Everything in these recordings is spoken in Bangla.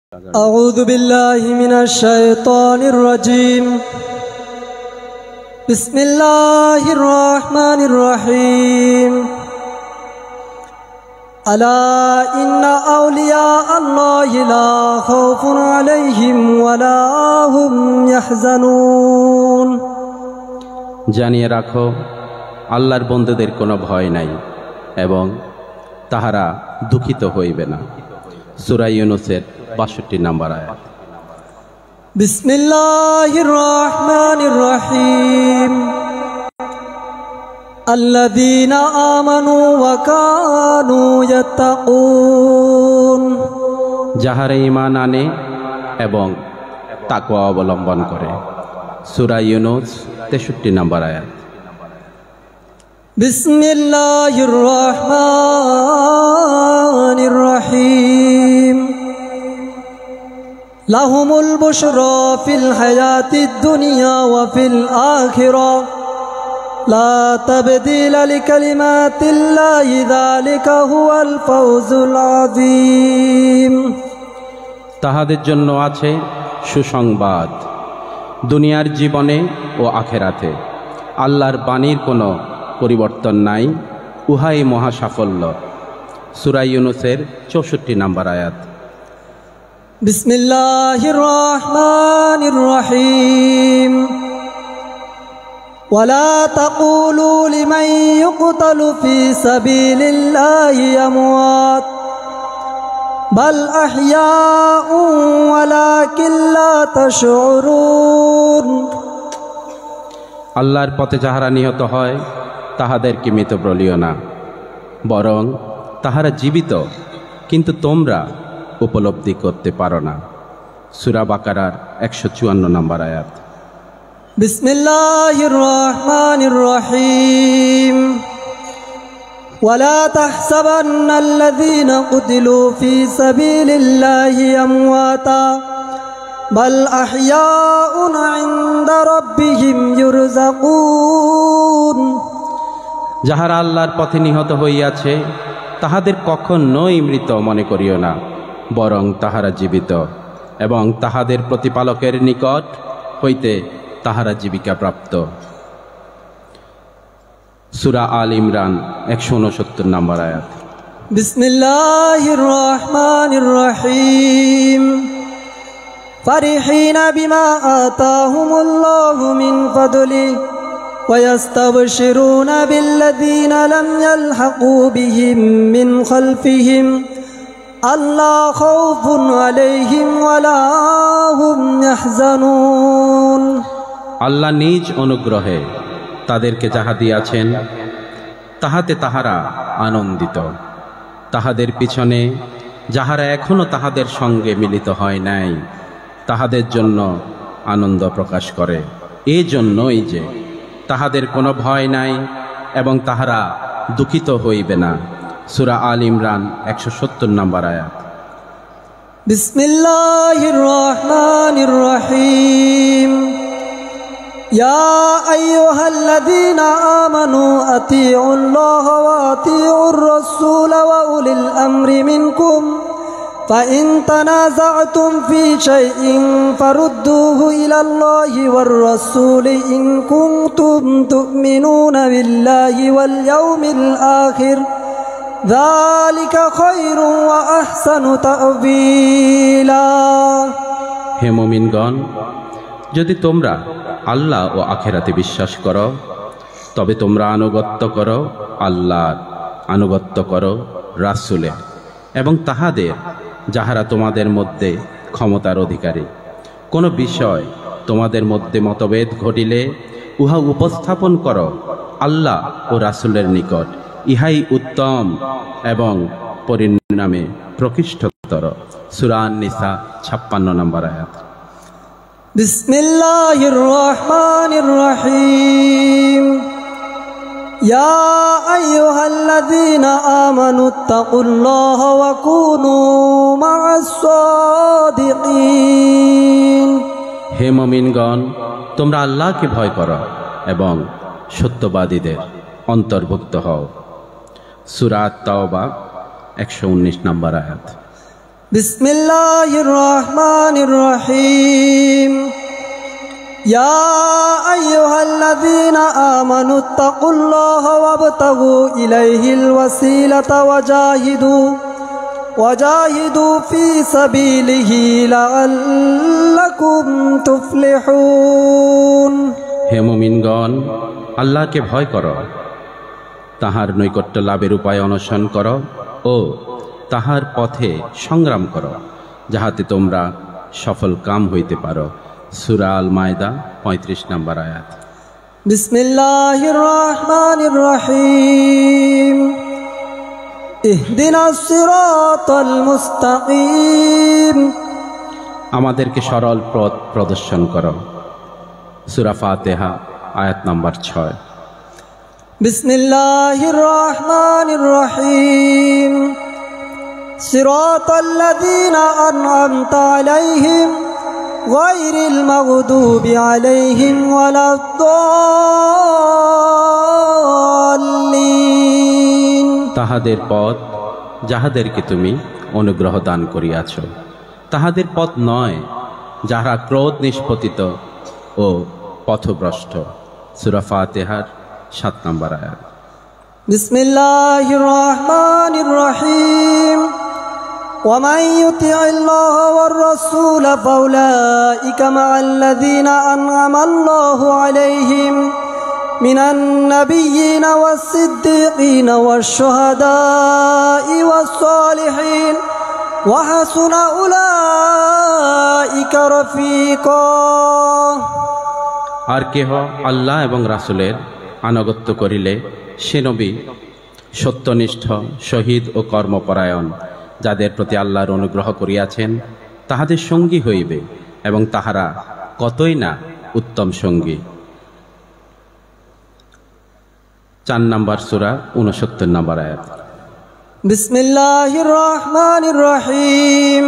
أعوذ بالله من الشيطان الرجيم بسم الله الرحمن الرحيم ألا إن أولياء الله لا خوف عليهم ولا هم يحزنون জানিয়ে রাখো আল্লাহর বন্দেদের কোনো ভয় নাই এবং তাহারা দুঃখিত হইবে না। সূরা ইউনূসের ৬২ নম্বর আয়াত। বিসমিল্লাহির রহমানির রহিম আল্লাযীনা আমানু ওয়া কানু ইয়াত্তাকুন, যাহারা ঈমান আনে এবং তাকওয়া অবলম্বন করে। সূরা ইউনূস ৬৩ নম্বর আয়াত। বিসমিল্লাহির রহমানির রহিম লাহুমুল বুশরা ফিল হায়াতিদ দুনিয়া ওয়া ফিল আখিরাহ লা তাবদীলা লিকালিমাতিল্লাহি যালিকা হুয়াল ফাওজুল আযীম। তাহাদের জন্য আছে সুসংবাদ দুনিয়ার জীবনে ও আখিরাতে। আল্লাহর বাণীর কোনো পরিবর্তন নাই, উহাই মহা সাফল্য। সূরা ইউনূসের ৬৪ নম্বর আয়াত। বিসমিল্লাহির রহমানির রহিম ওয়ালা তাকুলু লিমান ইউকতালু ফি সাবিলিল্লাহি আমওয়াত বাল আহইয়াউ ওয়ালাকিন লা তাশউরুন। আল্লাহর পথে যাহারা নিহত হয় তাহাদেরকে মৃত বলিও না, বরং তাহারা জীবিত, কিন্তু তোমরা উপলব্ধি করতে পারো না। সূরা বাকারার ১৫৪ নম্বর আয়াত। বিসমিল্লাহির রহমানির রহিম ওয়ালা তাহসাবান্নাল্লাযীনা কুতিলু ফি সাবিলিল্লাহি আমওয়াতা বাল আহইয়াউন ইনদা রাব্বিহিম ইউরযাকুন। যাহারা আল্লাহর পথে নিহত হইয়াছে তাহাদের কখনোই মৃত মনে করিও না, বরং তাহারা জীবিত এবং তাহাদের প্রতিপালকের নিকট হইতে তাহারা জীবিকা প্রাপ্ত। সূরা আল ইমরান ১৬৯ নম্বর আয়াত। বিসমিল্লাহির রহমানির রহিম ফারিহিনা বিমা আতাহুমুল্লাহু মিন ফাদলিহি ويستبشرون بالذين لم يلحقوا بهم من خلفهم ألا خوف عليهم ولا هم يحزنون। আল্লাহ নিজ অনুগ্রহে তাদেরকে যাহা দিয়াছেন তাহাতে তাহারা আনন্দিত। তাহাদের পিছনে যাহারা এখনো তাহাদের সঙ্গে মিলিত হয় নাই তাহাদের জন্য আনন্দ প্রকাশ করে। এই জন্যই যে তাহাদের কোনো ভয় নাই এবং তাহারা দুঃখিত হইবে না। সূরা আল ইমরান ১৭০ নম্বর আয়াত। বিসমিল্লাহির রহমানির রহিম ইয়া আইয়ুহাল্লাযীনা আমানু আতিউল্লাহা ওয়া আতিউর রাসূল ওয়া উলিল আমরি মিনকুম فإن تنازعتم في شيء فردوه إلى الله والرسول إن كنتم تؤمنون بالله واليوم الآخر ذلك خير وأحسن تأويلا। হে মুমিনগণ, যদি তোমরা আল্লাহ ও আখিরাতে বিশ্বাস করো তবে তোমরা আনুগত্য করো আল্লাহর, আনুগত্য করো রাসূলের এবং তাহাদের যাহারা তোমাদের মধ্যে ক্ষমতার অধিকারী। কোনো বিষয় তোমাদের মধ্যে মতভেদ ঘটিলে উহা উপস্থাপন করো আল্লাহ ও রাসূলের নিকট, ইহাই উত্তম এবং পরিণামে প্রকৃষ্টতর। সূরা আন-নিসা ৫৬ নম্বর আয়াত। বিসমিল্লাহির রহমানির রহিম ইয়া আইয়ুহাল্লাযীনা আমানুত্তাকুল্লাহা ওয়া কুনু মা'আস সাদিকিন। হে মুমিনগণ, তোমরা আল্লাহকে ভয় করো এবং সত্যবাদীদের অন্তর্ভুক্ত হও। সূরা আত-তাওবা ১১৯ নম্বর আয়াত। বিসমিল্লাহির রহমানির রহিম। ইয়া আইয়ুহাল্লাযীনা আমানুত্তাকুল্লাহা ওয়াবতাগু ইলাইহিল ওয়াসিলাতা ওয়াজাহিদু ফি সাবিলিহি লাআল্লাকুম তুফলিহুন। হে মুমিনগণ, আল্লাহকে ভয় করো, তাহার নৈকট্য লাভের উপায় অন্বেষণ করো ও তাহার পথে সংগ্রাম করো, যাহাতে তোমরা সফল কাম হইতে পারো। সূরা আল মায়দা 35 নম্বর আয়াত। বিসমিল্লাহির রহমানির রহিম। ইহদিনাস সিরাতাল মুস্তাকিম। আমাদেরকে সরল পথ প্রদর্শন করো। সূরা ফাতিহা আয়াত নম্বর 6। বিসমিল্লাহির রহমানির রহিম। সিরাতাল্লাযীনা আন'আমতা আলাইহিম গায়রিল মাগদুবি আলাইহিম ওয়ালাদ-দাল্লিন। তাহাদের পথ যাহাদেরকে তুমি অনুগ্রহ দান করিয়াছ, তাহাদের পথ নয় যাহারা ক্রোধ নিষ্পতিত ও পথভ্রষ্ট। সূরা ফাতিহার 7 নম্বর আয়াত। বিসমিল্লাহির রহমানির রহিম। ومن يطع الله والرسول فأولئك مع الذين أنعم الله عليهم من النبيين والصديقين والشهداء والصالحين وحسن أولئك رفيقا। আর কেহ আল্লাহ এবং রাসূলের আনুগত্য করিলে সে নবী, সত্যনিষ্ঠ, শহীদ ও কর্মপরায়ণ যাদের প্রতি আল্লাহর অনুগ্রহ করিয়াছেন তাহাদের সঙ্গী হইবে, এবং তাহারা কতই না উত্তম সঙ্গী। 4 নম্বর সূরা 69 নম্বর আয়াত। বিসমিল্লাহির রহমানির রহিম।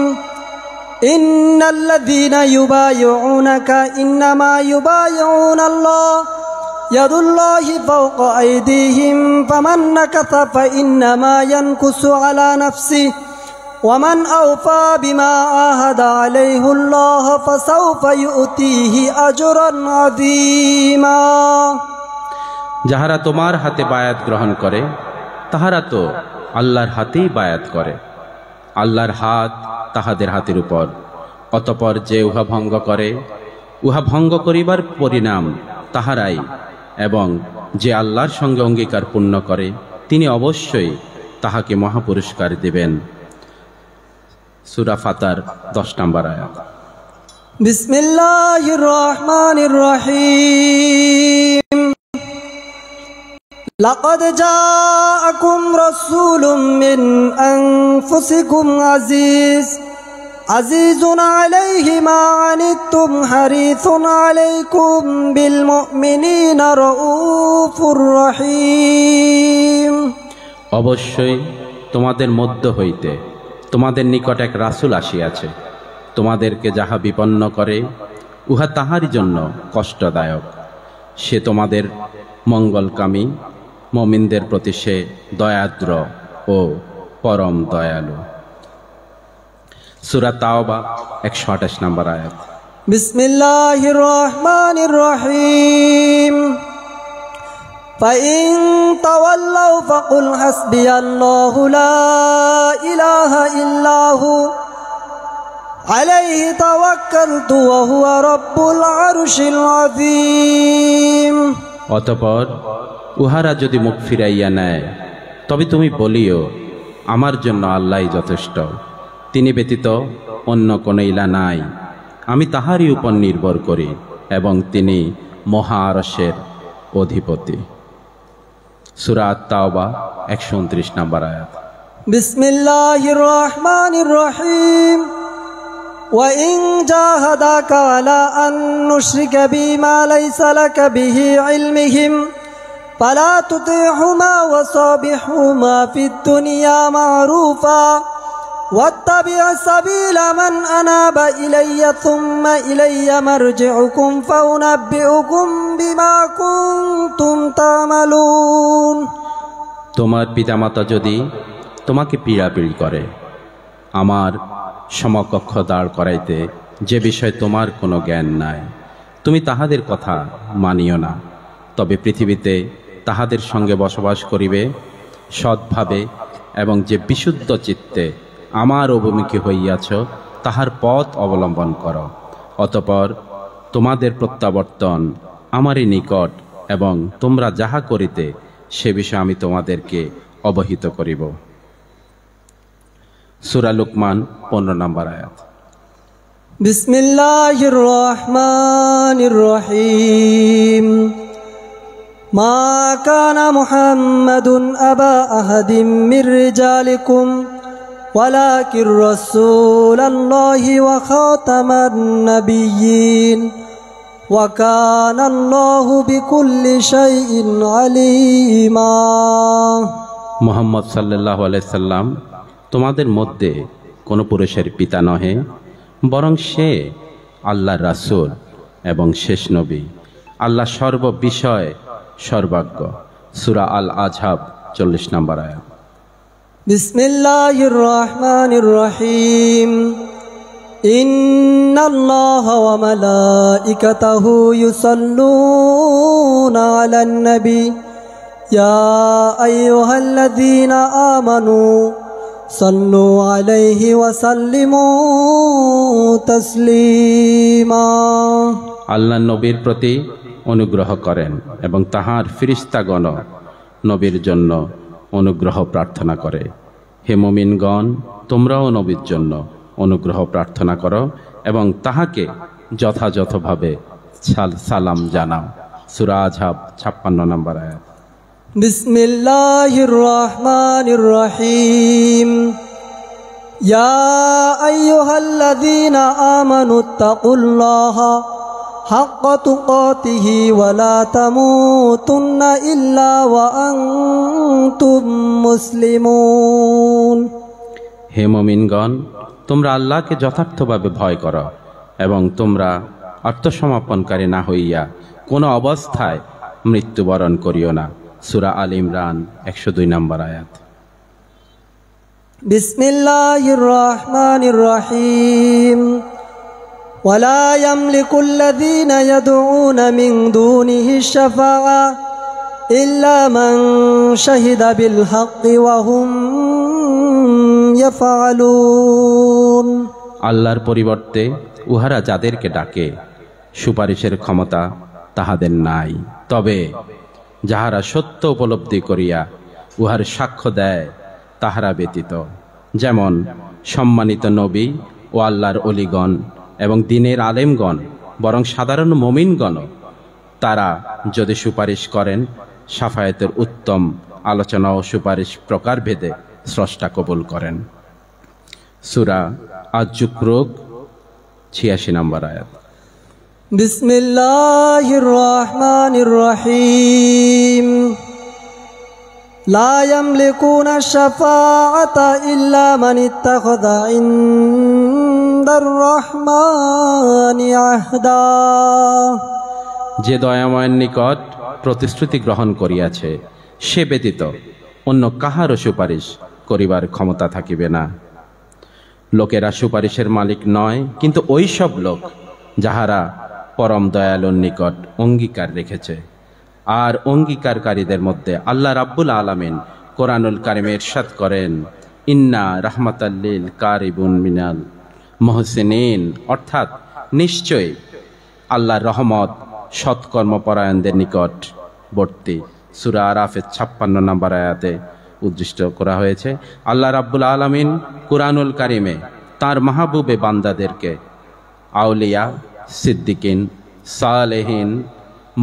ইন্নাল্লাযীনা ইউবাইউনাকা ইন্নামা ইউবাইউনাল্লাহ ইয়াদুল্লাহি ফাওকা আইদিহিম ফামান নাকাসা ফাইন্নামা ইয়ানকুসু আলা নাফসিহি ওয়ামান আওফা বিমা আহাদা আলাইহুল্লাহ ফাসাউফা ইউতিহি আজরান আযীমা। যাহারা তোমার হাতে বায়াত গ্রহণ করে তাহারা তো আল্লাহর হাতেই বায়াত করে, আল্লাহর হাত তাহাদের হাতের উপর। অতঃপর যে উহা ভঙ্গ করে, উহা ভঙ্গ করিবার পরিণাম তাহারাই, এবং যে আল্লাহর সঙ্গে অঙ্গীকার পূর্ণ করে তিনি অবশ্যই তাহাকে মহাপুরস্কার দেবেন। সূরা ফাতার 10 নম্বর আয়াত। বিসমিল্লাহির রহমানির রহিম। লাকাদ জাআকুম রাসূলুম মিন আনফুসিকুম আজিজুন আলাইহি মা আনিতুম হারিসুন আলাইকুম বিল মুমিনিনা রাউফুর রহিম। অবশ্যই তোমাদের মধ্য হইতে তোমাদের নিকট এক রাসূল আসিয়াছে, তোমাদেরকে যাহা বিপন্ন করে উহা তাহারই জন্য কষ্টদায়ক। সে তোমাদের মঙ্গলকামী, মুমিনদের প্রতি সে দয়াদ্র ও পরম দয়ালু। সূরা তাওবা 128 নম্বর আয়াত। বিসমিল্লাহির রহমানির রহিম। فإن تولوا فقل حسبي الله لا إله إلا هو عليه توكلت وهو رب العرش العظيم। অতঃপর উহারা যদি মুখ ফিরাইয়া নেয় তবে তুমি বলিও, আমার জন্য আল্লাহই যথেষ্ট, তিনি ব্যতীত অন্য কোনো ইলা নাই, আমি তাহারই উপর নির্ভর করি এবং তিনি মহা আরশের অধিপতি। সূরা আত-তাওবা 129 নম্বর আয়াত। বিসমিল্লাহির রহমানির রহিম। ওয়া ইন জাহাদাকা আলা আন নুশরিকা বিমা লাইসা লাকা বিহি ইলমিহিম ফালা তুতি'হুমা ওয়া সাবিহুমা ফিদ দুনিয়া মা'রুফা ওয়াত্তাবি' সাবিলা মান আনাবা ইলাইয়া থুম্মা ইলাইয়া মারজি'ুকুম ফাউনাব্বিউকুম বিমা কুনতুম তা'মালুন। তোমার পিতামাতা যদি তোমাকে পীড়াপিড়ি করে, আমার সমকক্ষ দাঁড় করাইতে যে বিষয়ে তোমার কোনো জ্ঞান নাই। তুমি তাহাদের কথা মানিও না, তবে পৃথিবীতে তাহাদের সঙ্গে বসবাস করিবে সৎভাবে, এবং যে বিশুদ্ধ চিত্তে আমার অভিমুখী হইয়াছ তাহার পথ অবলম্বন করো। অতঃপর তোমাদের প্রত্যাবর্তন আমারই নিকট, এবং তোমরা যাহা করিতে সে বিষয়ে আমি তোমাদেরকে অবহিত করিব। সূরা লুকমান 15 নম্বর আয়াত। বিসমিল্লাহির রহমানির রহিম। মা কানা মুহাম্মাদুন আবা আহাদিম মির রিজালিকুম ওয়ালাকির রাসূলুল্লাহি ওয়া খাতামান নাবিয়্যিন ওয়া কানাল্লাহু বিকুল্লি শাইইন আলীমা। মুহাম্মদ সাল্লাল্লাহু আলাইহি সাল্লাম তোমাদের মধ্যে কোনো পুরুষের পিতা নহে, বরং সে আল্লাহর রাসূল এবং শেষ নবী। আল্লাহ সর্ববিষয় সর্বজ্ঞ। সূরা আল আযহাব 40 নম্বর আয়াত। বিসমিল্লাহির রহমানির রহিম। ইন্নাল্লাহা ওয়া মালাইকাতাহু ইউসাল্লুনা আলান নবী ইয়া আইয়ুহাল্লাযীনা আমানু সাল্লু আলাইহি ওয়া সাল্লিমু তাসলিমা। আল্লাহ নবীর প্রতি অনুগ্রহ করেন এবং তাহার ফেরেশতাগণ নবীর জন্য অনুগ্রহ প্রার্থনা করে। হে মুমিনগণ, তোমরাও নবীর জন্য অনুগ্রহ প্রার্থনা করো এবং তাহাকে যথাযথভাবে সালাম জানাও। সূরা আযহাব 56 নম্বর আয়াত। বিসমিল্লাহির রহমানির রহিম। ইয়া আইয়ুহাল্লাযীনা আমানুত্তাকুল্লাহা হাক্কা তুকাতিহি ওয়া লা তামুতুন্না ইল্লা ওয়া আনতুম মুসলিমুন। হে মুমিনগণ, তোমরা আল্লাহকে যথার্থভাবে ভয় করো এবং তোমরা আত্মসমর্পণকারী না হইয়া কোনো অবস্থায় মৃত্যুবরণ করিও না। সূরা আল ইমরান 102 নম্বর আয়াত। বিসমিল্লাহির রহমানির রহিম। ওয়ালা ইয়ামলিকুল্লাযীনা ইয়াদউনা মিন দুনিহি শাফাআ ইল্লা মান শাহিদা বিল হাক্কি ওয়া হুম ইয়াফআলুন। আল্লাহর পরিবর্তে উহারা যাদেরকে ডাকে সুপারিশের ক্ষমতা তাহাদের নাই, তবে যাহারা সত্য উপলব্ধি করিয়া উহার সাক্ষ্য দেয় তাহারা ব্যতীত, যেমন সম্মানিত নবী ও আল্লাহর অলিগণ এবং দ্বীনের আলেমগণ, বরং সাধারণ মুমিনগণ তারা যদি সুপারিশ করেন, শাফায়াতের উত্তম আলোচনা ও সুপারিশ প্রকারভেদে স্রষ্টা কবুল করেন। সূরা আয-যুখরুফ 86 নম্বর আয়াত। বিসমিল্লাহির রহমানির রহিম। লা ইয়ামলিকুনা শাফাআতা ইল্লা মান ইত্তাখাযা ইনদার রহমানি আহদা। যে দয়াময়ের নিকট প্রতিশ্রুতি গ্রহণ করিয়াছে সে ব্যতীত অন্য কাহারও সুপারিশ করিবার ক্ষমতা থাকিবে না। লোকেরা সুপারিশের মালিক নয়, কিন্তু ওই সব লোক যাহারা পরম দয়ালুর নিকট অঙ্গীকার রেখেছে। আর অঙ্গীকারকারীদের মধ্যে আল্লাহ রাব্বুল আলামিন কোরআনুল কারিমে ইরশাদ করেন, ইন্না রাহমাতাল্লিল কারিবুন মিনাল মুহসিনিন, অর্থাৎ নিশ্চয় আল্লাহর রহমত সৎকর্মপরায়ণদের নিকট বর্তী। সূরা আরাফের 56 নম্বর আয়াতে উদ্দিষ্ট করা হয়েছে। আল্লাহ রাব্বুল আলামিন কুরআনুল কারিমে তার মাহবুবে বান্দাদেরকে আউলিয়া, সিদ্দিকিন, সালেহিন,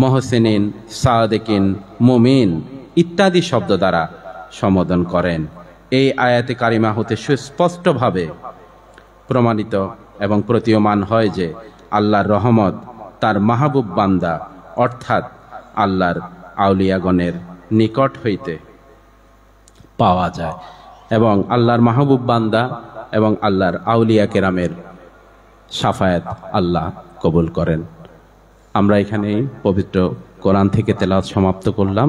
মুহসিনিন, সাদিকিন, মুমিন ইত্যাদি শব্দ দ্বারা সম্বোধন করেন। এই আয়াতে কারিমা হতে সুস্পষ্টভাবে প্রমাণিত এবং প্রতীয়মান হয় যে আল্লাহর রহমত তার মাহবুব বান্দা অর্থাৎ আল্লাহর আউলিয়াগণের নিকট হইতে পাওয়া যায়, এবং আল্লাহর মাহবুব বান্দা এবং আল্লাহর আউলিয়া কেরামের শাফায়াত আল্লাহ কবুল করেন। আমরা এখানেই পবিত্র কোরআন থেকে তেলাওয়াত সমাপ্ত করলাম।